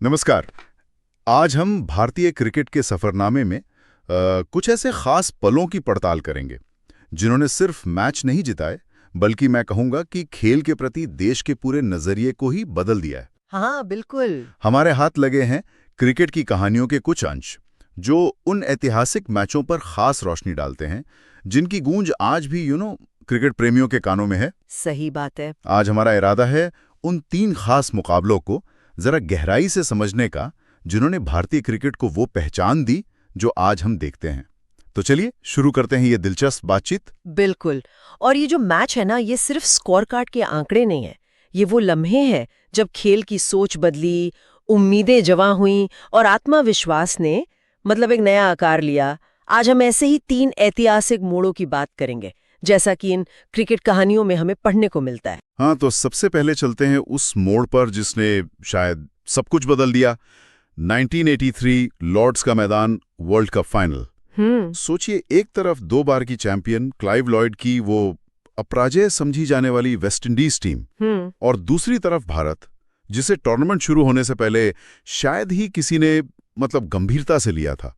नमस्कार। आज हम भारतीय क्रिकेट के सफरनामे में कुछ ऐसे खास पलों की पड़ताल करेंगे जिन्होंने सिर्फ मैच नहीं जिताए, बल्कि मैं कहूंगा कि खेल के प्रति देश के पूरे नजरिए को ही बदल दिया है। हाँ बिल्कुल। हमारे हाथ लगे हैं क्रिकेट की कहानियों के कुछ अंश जो उन ऐतिहासिक मैचों पर खास रोशनी डालते हैं जिनकी गूंज आज भी क्रिकेट प्रेमियों के कानों में है। सही बात है। आज हमारा इरादा है उन 3 खास मुकाबलों को जरा गहराई से समझने का जिन्होंने भारतीय क्रिकेट को वो पहचान दी जो आज हम देखते हैं। तो चलिए शुरू करते हैं ये दिलचस्प बातचीत। बिल्कुल। और ये जो मैच है ना, ये सिर्फ स्कोर कार्ड के आंकड़े नहीं है। ये वो लम्हे हैं जब खेल की सोच बदली, उम्मीदें जवां हुई और आत्मविश्वास ने एक नया आकार लिया। आज हम ऐसे ही 3 ऐतिहासिक मोड़ों की बात करेंगे, जैसा कि इन क्रिकेट कहानियों में हमें पढ़ने को मिलता है। हाँ, तो सबसे पहले चलते हैं उस मोड़ पर जिसने शायद सब कुछ बदल दिया। 1983 लॉर्ड्स का मैदान, वर्ल्ड कप फाइनल। सोचिए, एक तरफ 2 बार की चैंपियन क्लाइव लॉयड की वो अपराजय समझी जाने वाली वेस्ट इंडीज टीम, और दूसरी तरफ भारत, जिसे टूर्नामेंट शुरू होने से पहले शायद ही किसी ने गंभीरता से लिया था।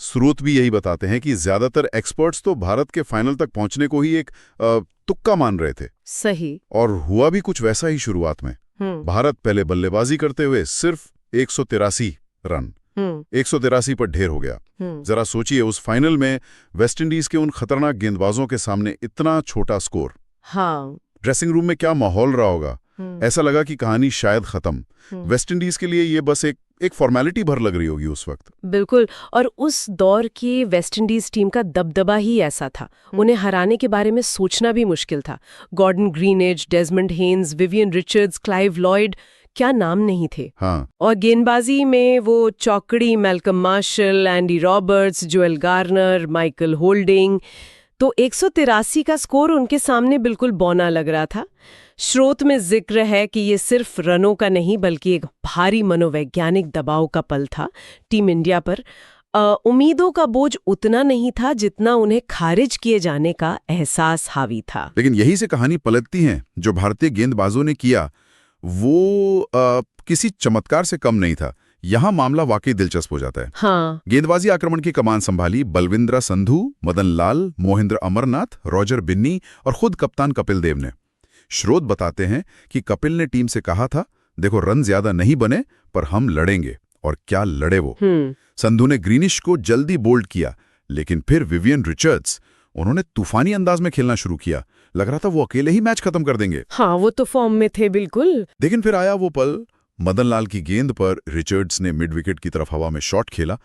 स्रोत भी यही बताते हैं कि ज्यादातर एक्सपर्ट्स तो भारत के फाइनल तक पहुंचने को ही एक तुक्का मान रहे थे। सही। और हुआ भी कुछ वैसा ही शुरुआत में। भारत पहले बल्लेबाजी करते हुए सिर्फ 183 रन 183 पर ढेर हो गया। जरा सोचिए, उस फाइनल में वेस्टइंडीज के उन खतरनाक गेंदबाजों के सामने इतना छोटा स्कोर। हाँ। ड्रेसिंग रूम में क्या माहौल रहा होगा। ऐसा लगा कि कहानी शायद खत्म। वेस्टइंडीज के लिए ये बस एक फॉर्मेलिटी भर लग रही होगी उस वक्त। बिल्कुल। और उस दौर की वेस्टइंडीज टीम का दबदबा ही ऐसा था। उन्हें हराने के बारे में सोचना भी मुश्किल था। Gordon Greenidge, Desmond Haynes, Vivian Richards, Clive Lloyd, क्या नाम नहीं थे। हाँ। और गेंदबाजी में वो चौकड़ी, Malcolm martial, Andy Roberts, Joel Garner, Michael holding. तो 183 का स्कोर उनके सामने बिल्कुल बौना लग रहा था। स्रोत में जिक्र है कि ये सिर्फ रनों का नहीं, बल्कि एक भारी मनोवैज्ञानिक दबाव का पल था टीम इंडिया पर। उम्मीदों का बोझ उतना नहीं था जितना उन्हें खारिज किए जाने का एहसास हावी था। लेकिन यही से कहानी पलटती है। जो भारतीय गेंदबाजों ने किया वो किसी चमत्कार से कम नहीं था। यहाँ मामला वाकई दिलचस्प हो जाता है। हाँ। गेंदबाजी आक्रमण की कमान संभाली बलविंद्र संधू, मदन लाल, मोहिंद्र अमरनाथ, रॉजर बिन्नी और खुद कप्तान कपिल देव ने। स्रोत बताते हैं कि कपिल ने टीम से कहा था, देखो रन ज्यादा नहीं बने पर हम लड़ेंगे, और क्या लड़े वो। संधू ने ग्रीनिश को जल्दी बोल्ड किया, लेकिन फिर विवियन रिचर्ड्स, उन्होंने तूफानी अंदाज में खेलना शुरू किया। लग रहा था वो अकेले ही मैच खत्म कर देंगे। हाँ, वो तो फॉर्म में थे बिल्कुल। लेकिन फिर आया वो पल, मदन लाल की गेंद पर रिचर्ड्स ने मिड विकेट की तरफ हवा में शॉट खेला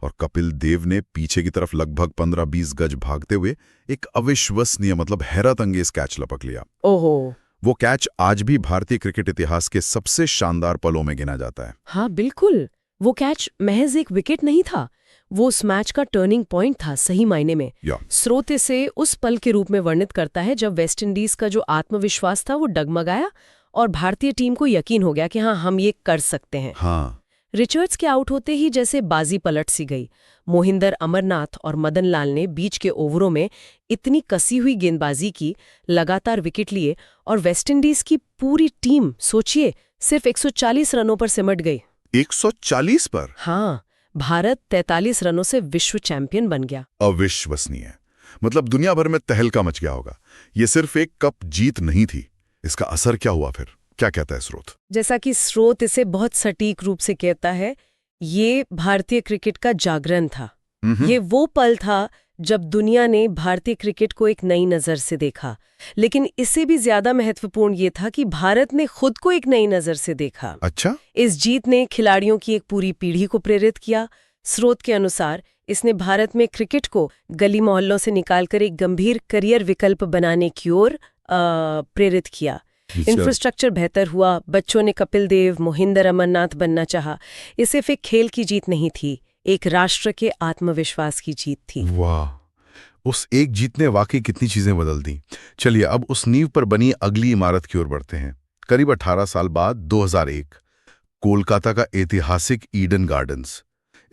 और कपिल देव ने पीछे की तरफ लगभग 15-20 गज भागते हुए एक अविश्वसनीय हैरत अंगेज कैच लपक लिया। ओहो। वो कैच आज भी भारतीय क्रिकेट इतिहास के सबसे शानदार पलों में गिना जाता है। हाँ बिल्कुल। वो कैच महज एक विकेट नहीं था, वो उस मैच का टर्निंग पॉइंट था सही मायने में। स्रोत इसे उस पल के रूप में वर्णित करता है जब वेस्टइंडीज का जो आत्मविश्वास था वो डगमगाया और भारतीय टीम को यकीन हो गया कि हाँ, हम ये कर सकते हैं। हाँ। रिचर्ड्स के आउट होते ही जैसे बाजी पलट सी गई। मोहिंदर अमरनाथ और मदन लाल ने बीच के ओवरों में इतनी कसी हुई गेंदबाजी की, लगातार विकेट लिए और वेस्टइंडीज की पूरी टीम, सोचिए, सिर्फ 140 रनों पर सिमट गई। 140 पर? हाँ। भारत 43 रनों से विश्व चैंपियन बन गया। अविश्वसनीय। दुनिया भर में तहलका मच गया होगा। ये सिर्फ एक कप जीत नहीं थी। इसका असर क्या हुआ फिर? क्या कहता है स्रोत? जैसा कि स्रोत इसे बहुत सटीक रूप से कहता है, ये भारतीय क्रिकेट का जागरण था। ये वो पल था जब दुनिया ने भारतीय क्रिकेट को एक नई नजर से देखा। लेकिन इससे भी ज्यादा महत्वपूर्ण ये था कि भारत ने खुद को एक नई नजर से देखा। अच्छा। इस जीत ने खिलाड़ियों की एक पूरी पीढ़ी को प्रेरित किया। स्रोत के अनुसार इसने भारत में क्रिकेट को गली मोहल्लों से निकालकर एक गंभीर करियर विकल्प बनाने की ओर प्रेरित किया। इंफ्रास्ट्रक्चर बेहतर हुआ, बच्चों ने कपिल देव, मोहिंदर अमरनाथ बनना चाहा। ये सिर्फ एक खेल की जीत नहीं थी, एक राष्ट्र के आत्मविश्वास की जीत थी। वाह, उस एक जीत ने वाकई कितनी चीजें बदल दी। चलिए अब उस नींव पर बनी अगली इमारत की ओर बढ़ते हैं। करीब 18 साल बाद 2001, कोलकाता का ऐतिहासिक ईडन गार्डन्स।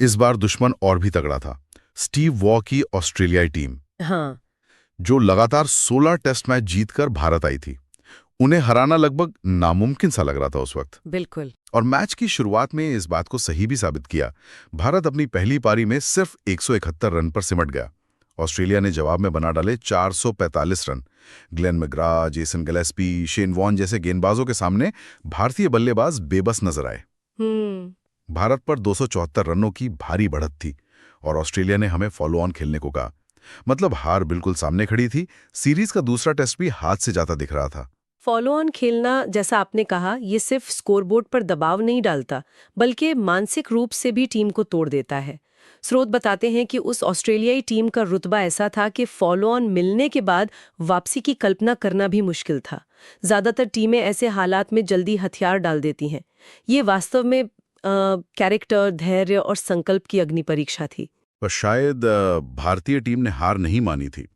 इस बार दुश्मन और भी तगड़ा था, स्टीव वॉ की ऑस्ट्रेलियाई टीम। हाँ। जो लगातार 16 टेस्ट मैच जीतकर भारत आई थी। उन्हें हराना लगभग नामुमकिन सा लग रहा था उस वक्त। बिल्कुल। और मैच की शुरुआत में इस बात को सही भी साबित किया। भारत अपनी पहली पारी में सिर्फ 171 रन पर सिमट गया। ऑस्ट्रेलिया ने जवाब में बना डाले 445 run. Glenn McGrath, Jason Gillespie, Shane Warne जैसे गेंदबाजों के सामने भारतीय बल्लेबाज बेबस नजर आए। भारत पर 274 रनों की भारी बढ़त थी और ऑस्ट्रेलिया ने हमें फॉलो ऑन खेलने को कहा। मतलब हार बिल्कुल सामने खड़ी थी। सीरीज का दूसरा टेस्ट भी हाथ से जाता दिख रहा था। फॉलो ऑन खेलना, जैसा आपने कहा, ये सिर्फ स्कोरबोर्ड पर दबाव नहीं डालता, बल्कि मानसिक रूप से भी टीम को तोड़ देता है। स्रोत बताते हैं कि उस ऑस्ट्रेलियाई टीम का रुतबा ऐसा था कि फॉलो ऑन मिलने के बाद वापसी की कल्पना करना भी मुश्किल था। ज्यादातर टीमें ऐसे हालात में जल्दी हथियार डाल देती हैं। ये वास्तव में कैरेक्टर, धैर्य और संकल्प की अग्नि परीक्षा थी। पर शायद भारतीय टीम ने हार नहीं मानी थी।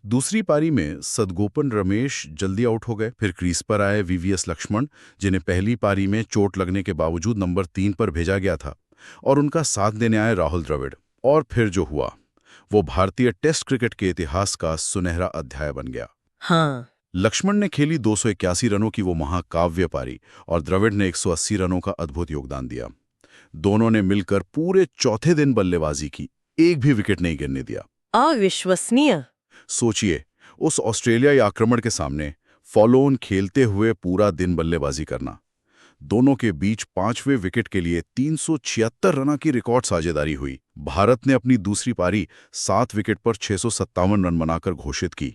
दूसरी पारी में सदगोपन रमेश जल्दी आउट हो गए। फिर क्रीज पर आए वीवीएस लक्ष्मण, जिन्हें पहली पारी में चोट लगने के बावजूद नंबर 3 पर भेजा गया था, और उनका साथ देने आए राहुल द्रविड़। और फिर जो हुआ वो भारतीय टेस्ट क्रिकेट के इतिहास का सुनहरा अध्याय बन गया। हाँ। लक्ष्मण ने खेली 281 रनों की वो महाकाव्य पारी और द्रविड़ ने 180 रनों का अद्भुत योगदान दिया। दोनों ने मिलकर पूरे चौथे दिन बल्लेबाजी की, एक भी विकेट नहीं गिरने दिया। अविश्वसनीय। सोचिए, उस ऑस्ट्रेलियाई आक्रमण के सामने फॉलो ऑन खेलते हुए पूरा दिन बल्लेबाजी करना। दोनों के बीच 5वें विकेट के लिए 376 रन की रिकॉर्ड साझेदारी हुई। भारत ने अपनी दूसरी पारी 7 विकेट पर 657 रन बनाकर घोषित की।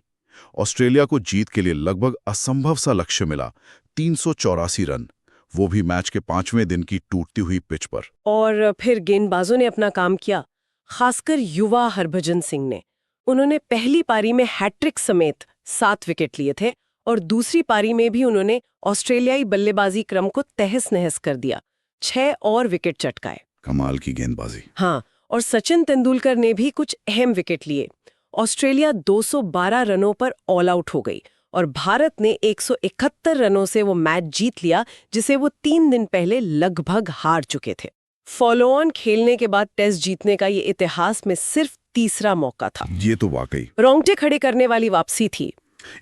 ऑस्ट्रेलिया को जीत के लिए लगभग असंभव सा लक्ष्य मिला, 384 रन, वो भी मैच के 5वें दिन की टूटती हुई पिच पर। और फिर गेंदबाजों ने अपना काम किया, खासकर युवा हरभजन सिंह ने। उन्होंने पहली पारी में हैट्रिक समेत 7 विकेट लिए थे और दूसरी पारी में भी उन्होंने ऑस्ट्रेलियाई बल्लेबाजी क्रम को तहस नहस कर दिया। 6 और विकेट चटकाए। कमाल की गेंदबाजी। हाँ, और सचिन तेंदुलकर ने भी कुछ अहम विकेट लिए। ऑस्ट्रेलिया 212 रनों पर ऑल आउट हो गई और भारत ने 171 रनों से वो मैच जीत लिया, जिसे वो 3 दिन पहले लगभग हार चुके थे। फॉलो ऑन खेलने के बाद टेस्ट जीतने का ये इतिहास में सिर्फ तीसरा मौका था। ये तो वाकई रोंगटे खड़े करने वाली वापसी थी।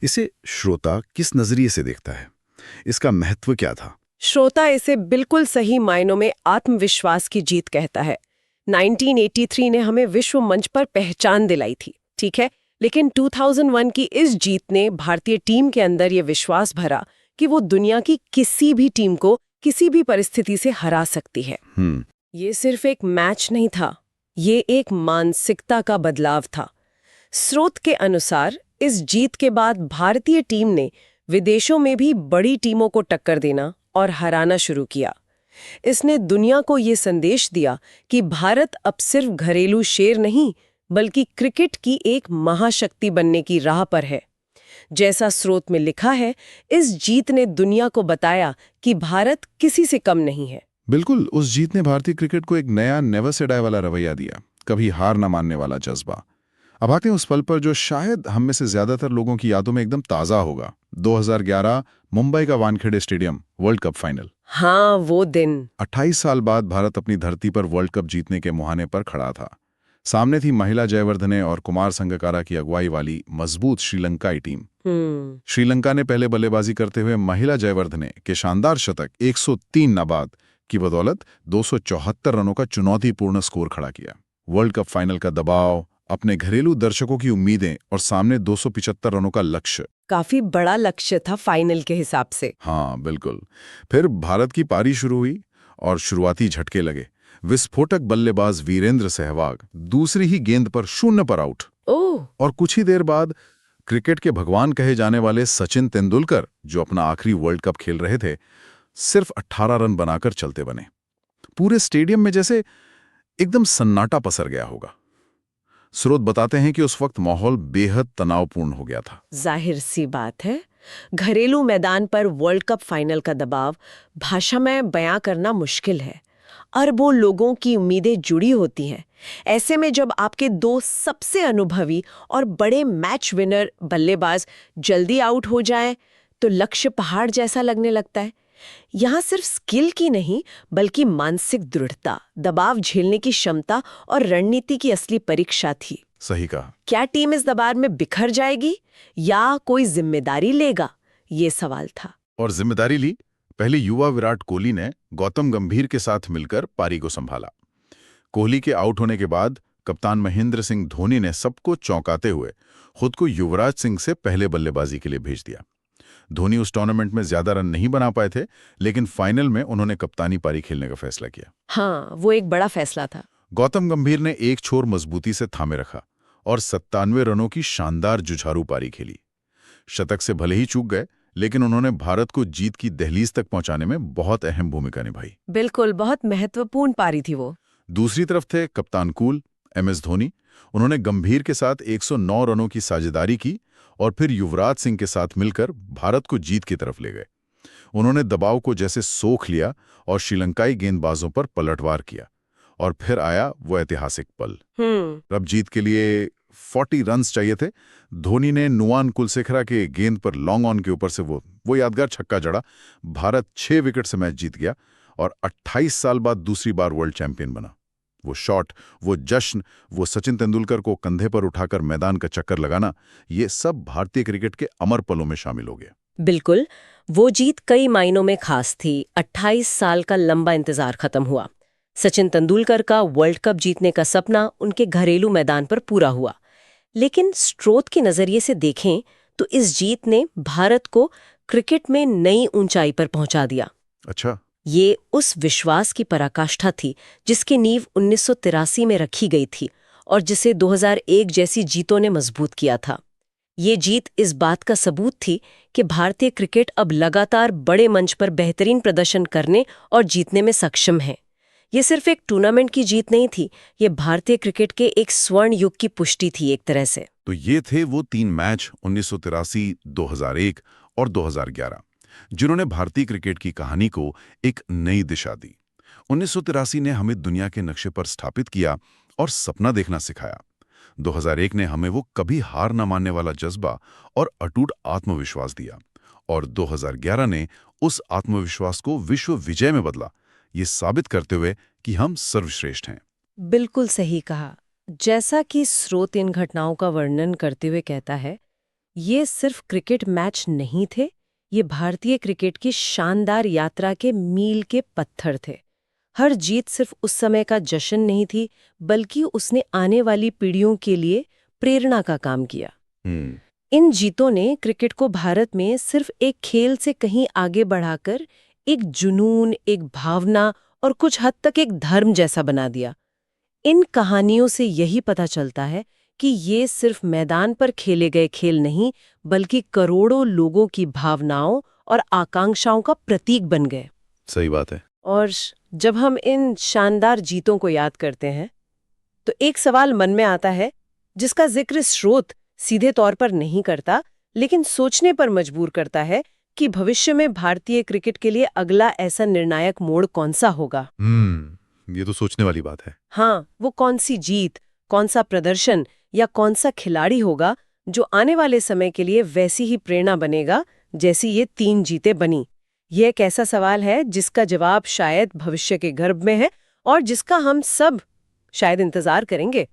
इसे श्रोता किस नजरिए से देखता है? इसका महत्व क्या था? श्रोता इसे बिल्कुल सही मायनों में आत्मविश्वास की जीत कहता है। 1983 ने हमें विश्व मंच पर पहचान दिलाई थी, ठीक है, लेकिन 2001 की इस जीत ने भारतीय टीम के अंदर ये विश्वास भरा कि वो दुनिया की किसी भी टीम को किसी भी परिस्थिति से हरा सकती है। ये सिर्फ एक मैच नहीं था, ये एक मानसिकता का बदलाव था। स्रोत के अनुसार इस जीत के बाद भारतीय टीम ने विदेशों में भी बड़ी टीमों को टक्कर देना और हराना शुरू किया। इसने दुनिया को ये संदेश दिया कि भारत अब सिर्फ घरेलू शेर नहीं, बल्कि क्रिकेट की एक महाशक्ति बनने की राह पर है। जैसा स्रोत में लिखा है, इस जीत ने दुनिया को बताया कि भारत किसी से कम नहीं है। बिल्कुल, उस जीत ने भारतीय क्रिकेट को एक नया नेवर से डाई वाला रवैया दिया, कभी हार न मानने वाला जज्बा। अब आते हैं उस पल पर जो शायद हम में से ज्यादातर लोगों की यादों में एकदम ताजा होगा। 2011 मुंबई का Wankhede stadium, world cup final. हाँ, वो दिन। 28 साल बाद भारत अपनी धरती पर वर्ल्ड कप जीतने के मुहाने पर खड़ा था। सामने थी महिला जयवर्धने और कुमार संगकारा की अगुवाई वाली मजबूत श्रीलंकाई टीम। श्रीलंका ने पहले बल्लेबाजी करते हुए महिला जयवर्धने के शानदार शतक 103 नाबाद की बदौलत 274 रनों का चुनौतीपूर्ण स्कोर खड़ा किया। वर्ल्ड कप फाइनल का दबाव, अपने घरेलू दर्शकों की उम्मीदें और सामने 275 रनों का लक्ष्य, काफी बड़ा लक्ष्य था फाइनल के हिसाब से। हाँ बिल्कुल। फिर भारत की पारी शुरू हुई और शुरुआती झटके लगे। विस्फोटक बल्लेबाज वीरेंद्र सहवाग दूसरी ही गेंद पर 0 पर आउट। और कुछ ही देर बाद क्रिकेट के भगवान कहे जाने वाले सचिन तेंदुलकर, जो अपना आखिरी वर्ल्ड कप खेल रहे थे, सिर्फ 18 रन बनाकर चलते बने। पूरे स्टेडियम में जैसे एकदम सन्नाटा पसर गया होगा। स्रोत बताते हैं कि उस वक्त माहौल बेहद तनावपूर्ण हो गया था। जाहिर सी बात है, घरेलू मैदान पर वर्ल्ड कप फाइनल का दबाव भाषा में बयां करना मुश्किल है। अरबों लोगों की उम्मीदें जुड़ी होती हैं। ऐसे में जब आपके 2 सबसे अनुभवी और बड़े मैच विनर बल्लेबाज जल्दी आउट हो जाएं, तो लक्ष्य पहाड़ जैसा लगने लगता है। यहाँ सिर्फ स्किल की नहीं, बल्कि मानसिक दृढ़ता, दबाव झेलने की क्षमता और रणनीति की असली परीक्षा थी। सही कहा। क्या टीम इस दबाव में बिखर जाएगी या कोई जिम्मेदारी लेगा, ये सवाल था। और जिम्मेदारी ली। पहले युवा विराट कोहली ने गौतम गंभीर के साथ मिलकर पारी को संभाला। कोहली के आउट होने के बाद कप्तान महेंद्र सिंह धोनी ने सबको चौंकाते हुए खुद को युवराज सिंह से पहले बल्लेबाजी के लिए भेज दिया। धोनी उस टूर्नामेंट में ज्यादा रन नहीं बना पाए थे, लेकिन फाइनल में उन्होंने कप्तानी पारी खेलने का फैसला किया। हाँ, वो एक बड़ा फैसला था। गौतम गंभीर ने एक छोर मजबूती से थामे रखा और 97 रनों की शानदार जुझारू पारी खेली। शतक से भले ही चूक गए, लेकिन उन्होंने भारत को जीत की दहलीज तक पहुंचाने में बहुत अहम भूमिका निभाई। बिल्कुल, बहुत महत्वपूर्ण पारी थी वो। दूसरी तरफ थे कप्तान कूल MS धोनी। उन्होंने गंभीर के साथ 109 रनों की साझेदारी की और फिर युवराज सिंह के साथ मिलकर भारत को जीत की तरफ ले गए। उन्होंने दबाव को जैसे सोख लिया और श्रीलंकाई गेंदबाजों पर पलटवार किया। और फिर आया वो ऐतिहासिक पल। अब जीत के लिए 40 रन्स चाहिए थे। धोनी ने नुआन कुलशेखरा के गेंद पर लॉन्ग ऑन के ऊपर से वो यादगार छक्का जड़ा। भारत 6 विकेट से मैच जीत गया और 28 साल बाद दूसरी बार वर्ल्ड चैंपियन बना। वो शॉट, वो जश्न, वो सचिन तेंदुलकर को कंधे पर उठाकर मैदान का चक्कर लगाना, ये सब भारतीय क्रिकेट के अमर पलों में शामिल हो गया। बिल्कुल, वो जीत कई मायनों में खास थी। 28 साल का लंबा इंतजार खत्म हुआ। सचिन तेंदुलकर का वर्ल्ड कप जीतने का सपना उनके घरेलू मैदान पर पूरा हुआ। लेकिन स्रोत के नजरिए से देखें तो इस जीत ने भारत को क्रिकेट में नई ऊंचाई पर पहुंचा दिया। अच्छा। ये उस विश्वास की पराकाष्ठा थी जिसकी नींव 1983 में रखी गई थी और जिसे 2001 जैसी जीतों ने मजबूत किया था। ये जीत इस बात का सबूत थी कि भारतीय क्रिकेट अब लगातार बड़े मंच पर बेहतरीन प्रदर्शन करने और जीतने में सक्षम है। ये सिर्फ एक टूर्नामेंट की जीत नहीं थी, ये भारतीय क्रिकेट के एक स्वर्ण युग की पुष्टि थी एक तरह से। तो ये थे वो 3 मैच 1983, 2001 और 2011, जिन्होंने भारतीय क्रिकेट की कहानी को एक नई दिशा दी। 1983 ने हमें दुनिया के नक्शे पर स्थापित किया और सपना देखना सिखाया। 2001 ने हमें वो कभी हार न मानने वाला जज्बा और अटूट आत्मविश्वास दिया। और 2011 ने उस आत्मविश्वास को विश्व विजय में बदला, ये साबित करते हुए कि हम सर्वश्रेष्ठ हैं। बिल्कुल सही कहा। जैसा कि स्रोत इन घटनाओं का वर्णन करते हुए कहता है, ये सिर्फ क्रिकेट मैच नहीं थे, ये भारतीय क्रिकेट की शानदार यात्रा के मील के पत्थर थे। हर जीत सिर्फ उस समय का जश्न नहीं थी, बल्कि उसने आने वाली पीढ़ियों के लिए प्रेरणा का काम किया। इन जीतों ने क्रिकेट को भारत में सिर्फ एक खेल से कहीं आगे बढ़ाकर एक जुनून, एक भावना और कुछ हद तक एक धर्म जैसा बना दिया। इन कहानियों से यही पता चलता है कि ये सिर्फ मैदान पर खेले गए खेल नहीं, बल्कि करोड़ों लोगों की भावनाओं और आकांक्षाओं का प्रतीक बन गए। सही बात है। और जब हम इन शानदार जीतों को याद करते हैं, तो एक सवाल मन में आता है जिसका जिक्र स्रोत सीधे तौर पर नहीं करता, लेकिन सोचने पर मजबूर करता है कि भविष्य में भारतीय क्रिकेट के लिए अगला ऐसा निर्णायक मोड़ कौन सा होगा। ये तो सोचने वाली बात है। हाँ, वो कौन सी जीत, कौन सा प्रदर्शन या कौन सा खिलाड़ी होगा जो आने वाले समय के लिए वैसी ही प्रेरणा बनेगा जैसी ये 3 जीतें बनी। यह एक ऐसा सवाल है जिसका जवाब शायद भविष्य के गर्भ में है और जिसका हम सब शायद इंतजार करेंगे।